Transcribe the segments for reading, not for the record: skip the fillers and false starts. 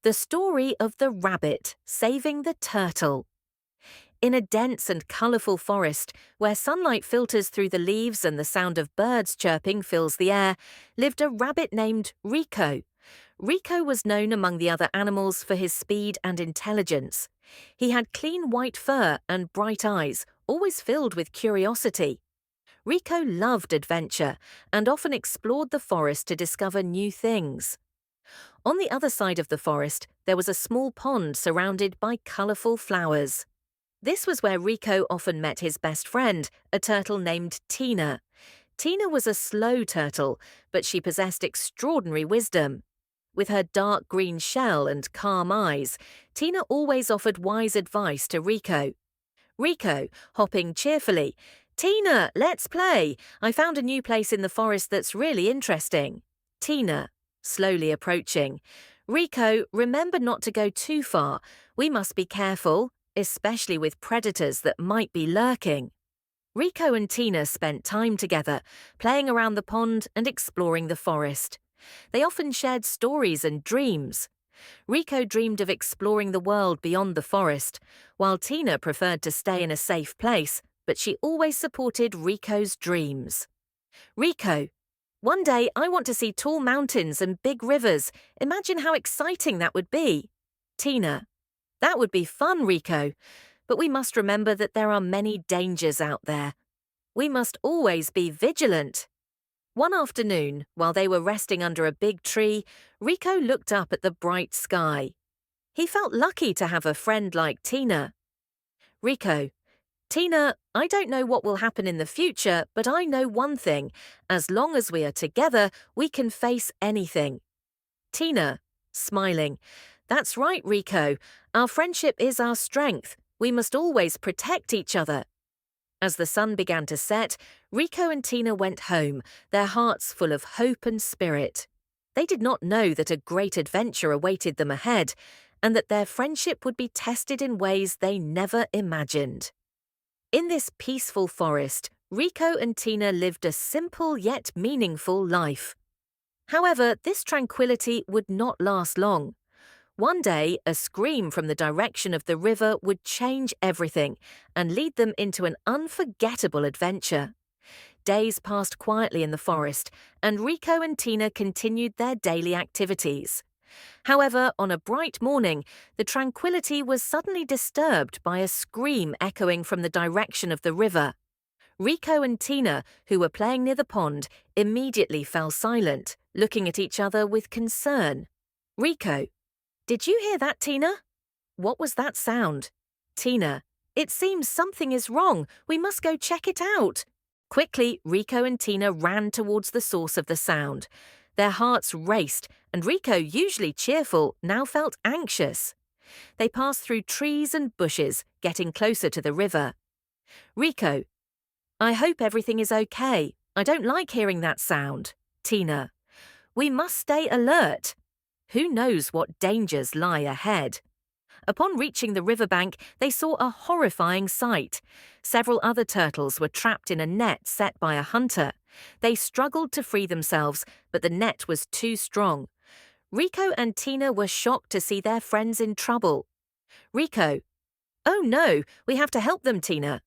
The story of the rabbit saving the turtle. In a dense and colourful forest, where sunlight filters through the leaves and the sound of birds chirping fills the air, lived a rabbit named Rico. Rico was known among the other animals for his speed and intelligence. He had clean white fur and bright eyes, always filled with curiosity. Rico loved adventure and often explored the forest to discover new things. On the other side of the forest, there was a small pond surrounded by colourful flowers. This was where Rico often met his best friend, a turtle named Tina. Tina was a slow turtle, but she possessed extraordinary wisdom. With her dark green shell and calm eyes, Tina always offered wise advice to Rico. Rico, hopping cheerfully, "Tina, let's play. I found a new place in the forest that's really interesting." Tina, slowly approaching. "Rico, remember not to go too far. We must be careful, especially with predators that might be lurking." Rico and Tina spent time together, playing around the pond and exploring the forest. They often shared stories and dreams. Rico dreamed of exploring the world beyond the forest, while Tina preferred to stay in a safe place, but she always supported Rico's dreams. "Rico, one day I want to see tall mountains and big rivers. Imagine how exciting that would be." Tina, "That would be fun, Rico, but we must remember that there are many dangers out there. We must always be vigilant." One afternoon, while they were resting under a big tree, Rico looked up at the bright sky. He felt lucky to have a friend like Tina. "Rico, Tina, I don't know what will happen in the future, but I know one thing. As long as we are together, we can face anything." Tina, smiling, "That's right, Rico. Our friendship is our strength. We must always protect each other." As the sun began to set, Rico and Tina went home, their hearts full of hope and spirit. They did not know that a great adventure awaited them ahead, and that their friendship would be tested in ways they never imagined. In this peaceful forest, Rico and Tina lived a simple yet meaningful life. However, this tranquility would not last long. One day, a scream from the direction of the river would change everything and lead them into an unforgettable adventure. Days passed quietly in the forest, and Rico and Tina continued their daily activities. However, on a bright morning, the tranquility was suddenly disturbed by a scream echoing from the direction of the river. Rico and Tina, who were playing near the pond, immediately fell silent, looking at each other with concern. Rico, "Did you hear that, Tina?" "What was that sound?" Tina, "It seems something is wrong. We must go check it out." Quickly, Rico and Tina ran towards the source of the sound. Their hearts raced, and Rico, usually cheerful, now felt anxious. They passed through trees and bushes, getting closer to the river. Rico, "I hope everything is okay. I don't like hearing that sound." Tina, "We must stay alert. Who knows what dangers lie ahead?" Upon reaching the riverbank, they saw a horrifying sight. Several other turtles were trapped in a net set by a hunter. They struggled to free themselves, but the net was too strong. Rico and Tina were shocked to see their friends in trouble. Rico, "Oh no, we have to help them, Tina."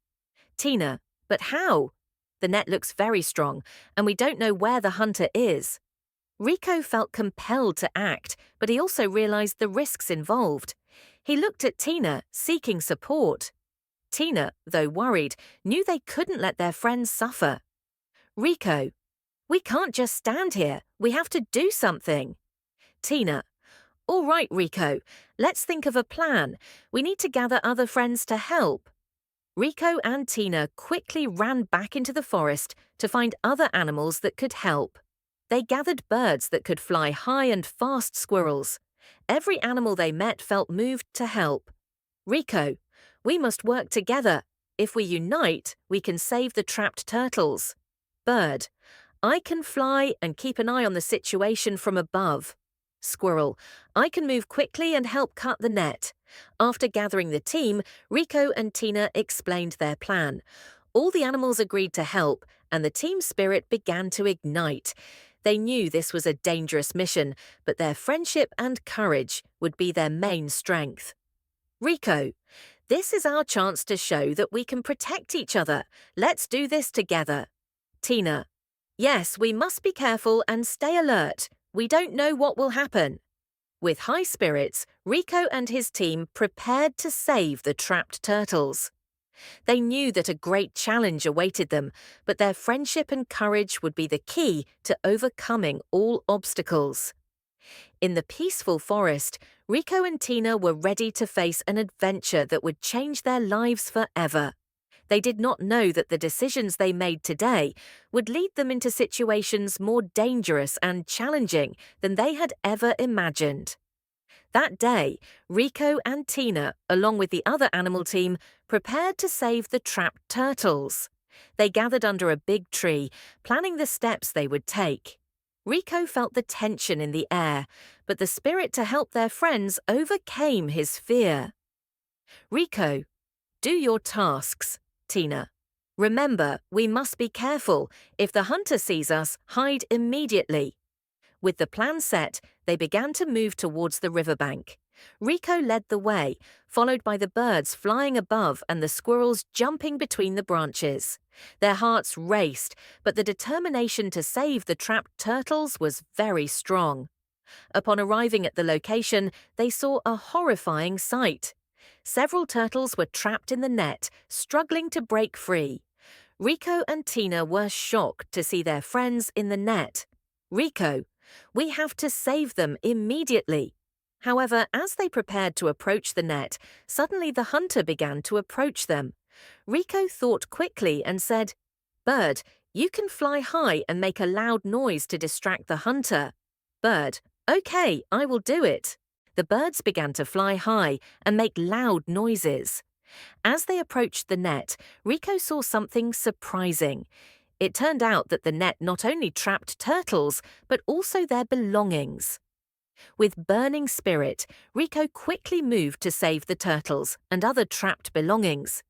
Tina, "But how? The net looks very strong, and we don't know where the hunter is." Rico felt compelled to act, but he also realized the risks involved. He looked at Tina, seeking support. Tina, though worried, knew they couldn't let their friends suffer. Rico, "We can't just stand here. We have to do something." Tina, "All right, Rico, let's think of a plan. We need to gather other friends to help." Rico and Tina quickly ran back into the forest to find other animals that could help. They gathered birds that could fly high and fast squirrels. Every animal they met felt moved to help. Rico, "We must work together. If we unite, we can save the trapped turtles." Bird, "I can fly and keep an eye on the situation from above." Squirrel, "I can move quickly and help cut the net." After gathering the team, Rico and Tina explained their plan. All the animals agreed to help, and the team spirit began to ignite. They knew this was a dangerous mission, but their friendship and courage would be their main strength. Rico, this is our chance to show that we can protect each other. Let's do this together. Tina, yes, we must be careful and stay alert. We don't know what will happen. With high spirits, Rico and his team prepared to save the trapped turtles. They knew that a great challenge awaited them, but their friendship and courage would be the key to overcoming all obstacles. In the peaceful forest, Rico and Tina were ready to face an adventure that would change their lives forever. They did not know that the decisions they made today would lead them into situations more dangerous and challenging than they had ever imagined. That day, Rico and Tina, along with the other animal team, prepared to save the trapped turtles. They gathered under a big tree, planning the steps they would take. Rico felt the tension in the air, but the spirit to help their friends overcame his fear. Rico, do your tasks. Tina, remember, we must be careful. If the hunter sees us, hide immediately. With the plan set, they began to move towards the riverbank. Rico led the way, followed by the birds flying above and the squirrels jumping between the branches. Their hearts raced, but the determination to save the trapped turtles was very strong. Upon arriving at the location, they saw a horrifying sight. Several turtles were trapped in the net, struggling to break free. Rico and Tina were shocked to see their friends in the net. Rico, we have to save them immediately. However, as they prepared to approach the net, suddenly the hunter began to approach them. Rico thought quickly and said, Bird, you can fly high and make a loud noise to distract the hunter. Bird, okay, I will do it. The birds began to fly high and make loud noises. As they approached the net, Rico saw something surprising. It turned out that the net not only trapped turtles, but also their belongings. With burning spirit, Rico quickly moved to save the turtles and other trapped belongings.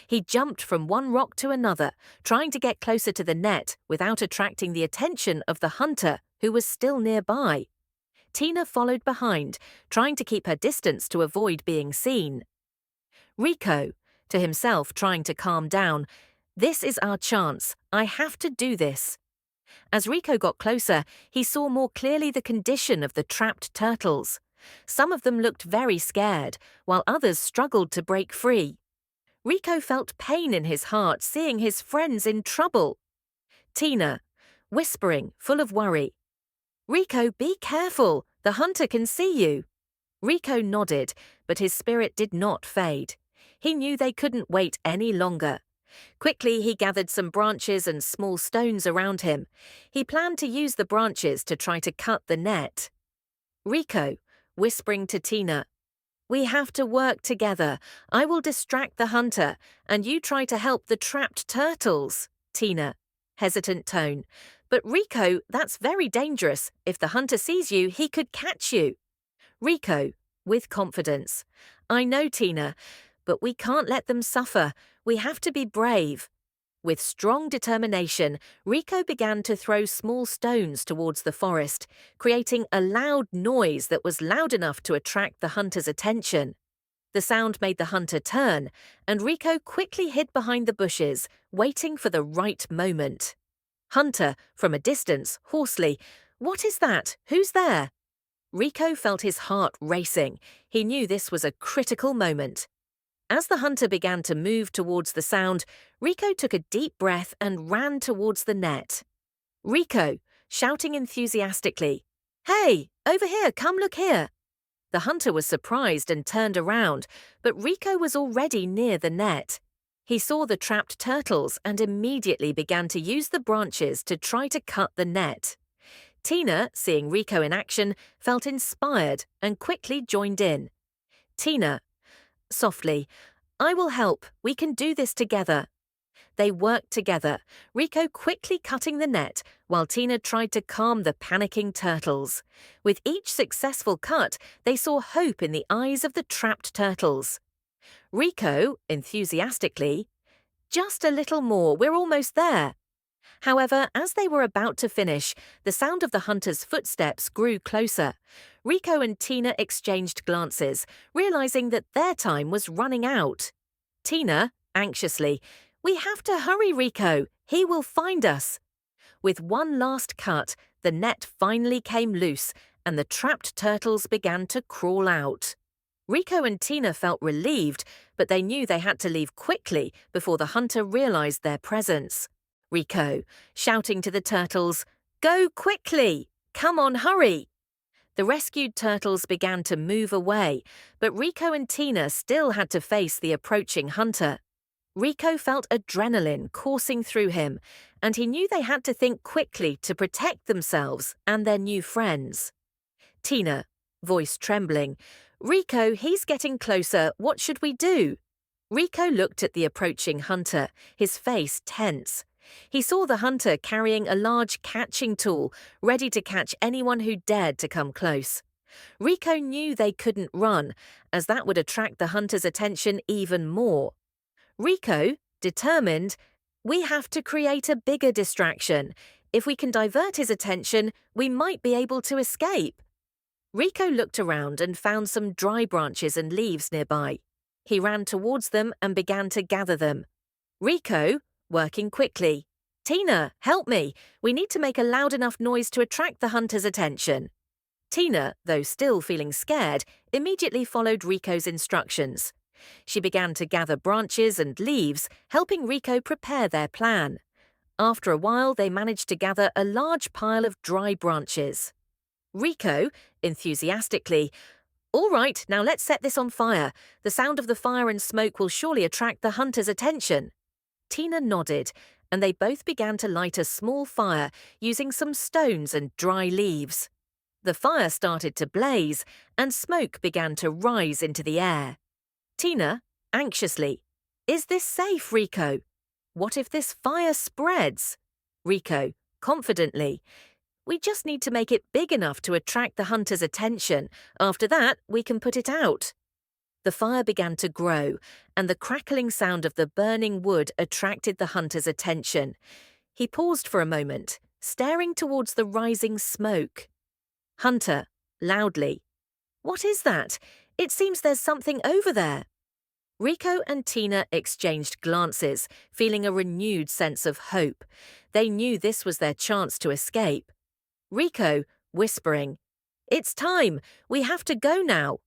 He jumped from one rock to another, trying to get closer to the net without attracting the attention of the hunter, who was still nearby. Tina followed behind, trying to keep her distance to avoid being seen. Rico, to himself trying to calm down, this is our chance. I have to do this. As Rico got closer, he saw more clearly the condition of the trapped turtles. Some of them looked very scared, while others struggled to break free. Rico felt pain in his heart seeing his friends in trouble. Tina, whispering, full of worry, Rico, be careful. The hunter can see you. Rico nodded, but his spirit did not fade. He knew they couldn't wait any longer. Quickly, he gathered some branches and small stones around him. He planned to use the branches to try to cut the net. Rico, whispering to Tina, we have to work together. I will distract the hunter, and you try to help the trapped turtles. Tina, hesitant tone. But Rico, that's very dangerous. If the hunter sees you, he could catch you. Rico, with confidence. I know, Tina, but we can't let them suffer. We have to be brave. With strong determination, Rico began to throw small stones towards the forest, creating a loud noise that was loud enough to attract the hunter's attention. The sound made the hunter turn, and Rico quickly hid behind the bushes, waiting for the right moment. Hunter, from a distance, hoarsely, what is that? Who's there? Rico felt his heart racing. He knew this was a critical moment. As the hunter began to move towards the sound, Rico took a deep breath and ran towards the net. Rico, shouting enthusiastically, Hey, over here, come look here. The hunter was surprised and turned around, but Rico was already near the net. He saw the trapped turtles and immediately began to use the branches to try to cut the net. Tina, seeing Rico in action, felt inspired and quickly joined in. Tina, softly, I will help. We can do this together. They worked together, Rico quickly cutting the net, while Tina tried to calm the panicking turtles. With each successful cut, they saw hope in the eyes of the trapped turtles. Rico, enthusiastically, just a little more, we're almost there. However, as they were about to finish, the sound of the hunter's footsteps grew closer. Rico and Tina exchanged glances, realizing that their time was running out. Tina, anxiously, "We have to hurry, Rico. He will find us." With one last cut, the net finally came loose, and the trapped turtles began to crawl out. Rico and Tina felt relieved, but they knew they had to leave quickly before the hunter realized their presence. Rico, shouting to the turtles, "Go quickly! Come on, hurry!" The rescued turtles began to move away, but Rico and Tina still had to face the approaching hunter. Rico felt adrenaline coursing through him, and he knew they had to think quickly to protect themselves and their new friends. Tina, voice trembling, "Rico, he's getting closer. What should we do?" Rico looked at the approaching hunter, his face tense. He saw the hunter carrying a large catching tool, ready to catch anyone who dared to come close. Rico knew they couldn't run, as that would attract the hunter's attention even more. Rico, determined, "We have to create a bigger distraction. If we can divert his attention, we might be able to escape." Rico looked around and found some dry branches and leaves nearby. He ran towards them and began to gather them. Rico, working quickly, "Tina, help me. We need to make a loud enough noise to attract the hunter's attention." Tina, though still feeling scared, immediately followed Rico's instructions. She began to gather branches and leaves, helping Rico prepare their plan. After a while, they managed to gather a large pile of dry branches. Rico, enthusiastically, "All right, now let's set this on fire. The sound of the fire and smoke will surely attract the hunter's attention." Tina nodded, and they both began to light a small fire using some stones and dry leaves. The fire started to blaze, and smoke began to rise into the air. Tina, anxiously, "Is this safe, Rico? What if this fire spreads?" Rico, confidently, "We just need to make it big enough to attract the hunter's attention. After that, we can put it out." The fire began to grow, and the crackling sound of the burning wood attracted the hunter's attention. He paused for a moment, staring towards the rising smoke. Hunter, loudly, "What is that? It seems there's something over there." Rico and Tina exchanged glances, feeling a renewed sense of hope. They knew this was their chance to escape. Rico, whispering, "It's time. We have to go now."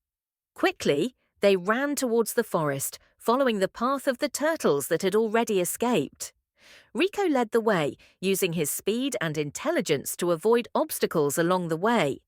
Quickly, they ran towards the forest, following the path of the turtles that had already escaped. Rico led the way, using his speed and intelligence to avoid obstacles along the way.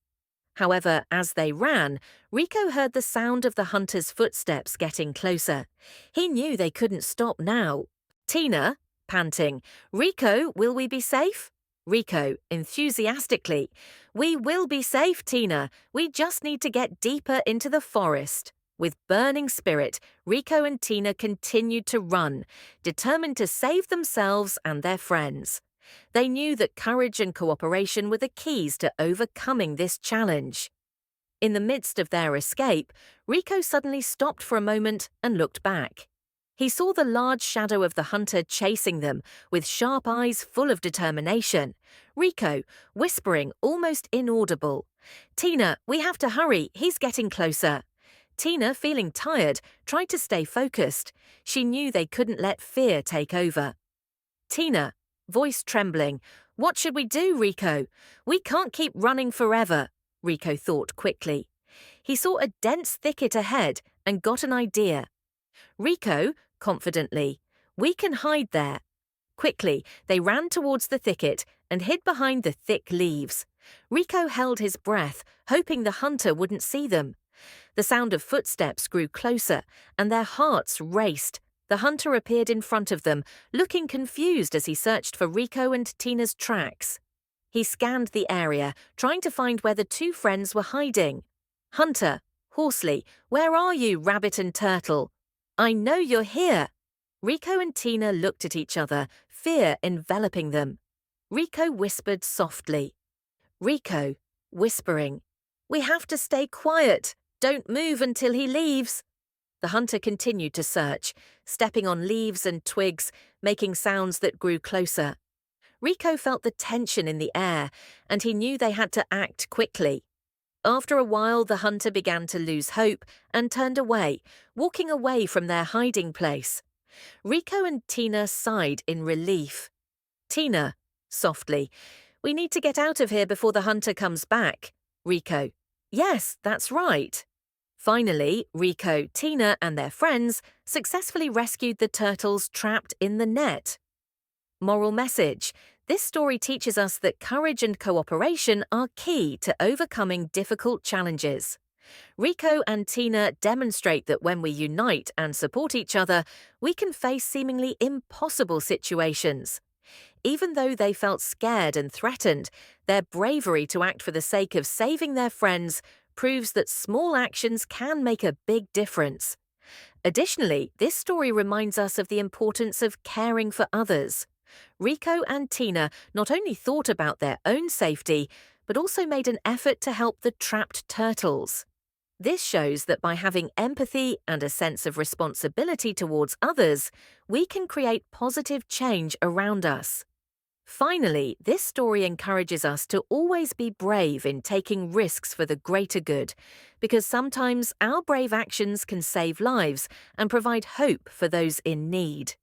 However, as they ran, Rico heard the sound of the hunter's footsteps getting closer. He knew they couldn't stop now. Tina, panting, "Rico, will we be safe?" Rico, enthusiastically, "We will be safe, Tina. We just need to get deeper into the forest." With burning spirit, Rico and Tina continued to run, determined to save themselves and their friends. They knew that courage and cooperation were the keys to overcoming this challenge. In the midst of their escape, Rico suddenly stopped for a moment and looked back. He saw the large shadow of the hunter chasing them, with sharp eyes full of determination. Rico, whispering, almost inaudible, "Tina, we have to hurry. He's getting closer." Tina, feeling tired, tried to stay focused. She knew they couldn't let fear take over. Tina, voice trembling, "What should we do, Rico? We can't keep running forever," Rico thought quickly. He saw a dense thicket ahead and got an idea. Rico, confidently, "We can hide there." Quickly, they ran towards the thicket and hid behind the thick leaves. Rico held his breath, hoping the hunter wouldn't see them. The sound of footsteps grew closer, and their hearts raced. The hunter appeared in front of them, looking confused as he searched for Rico and Tina's tracks. He scanned the area, trying to find where the two friends were hiding. "Hunter, hoarsely, where are you, Rabbit and Turtle? I know you're here." Rico and Tina looked at each other, fear enveloping them. Rico whispered softly. Rico, whispering, "We have to stay quiet. Don't move until he leaves." The hunter continued to search, stepping on leaves and twigs, making sounds that grew closer. Rico felt the tension in the air, and he knew they had to act quickly. After a while, the hunter began to lose hope and turned away, walking away from their hiding place. Rico and Tina sighed in relief. Tina, softly, "We need to get out of here before the hunter comes back." Rico, "Yes, that's right." Finally, Rico, Tina, and their friends successfully rescued the turtles trapped in the net. Moral message: this story teaches us that courage and cooperation are key to overcoming difficult challenges. Rico and Tina demonstrate that when we unite and support each other, we can face seemingly impossible situations. Even though they felt scared and threatened, their bravery to act for the sake of saving their friends proves that small actions can make a big difference. Additionally, this story reminds us of the importance of caring for others. Rico and Tina not only thought about their own safety, but also made an effort to help the trapped turtles. This shows that by having empathy and a sense of responsibility towards others, we can create positive change around us. Finally, this story encourages us to always be brave in taking risks for the greater good, because sometimes our brave actions can save lives and provide hope for those in need.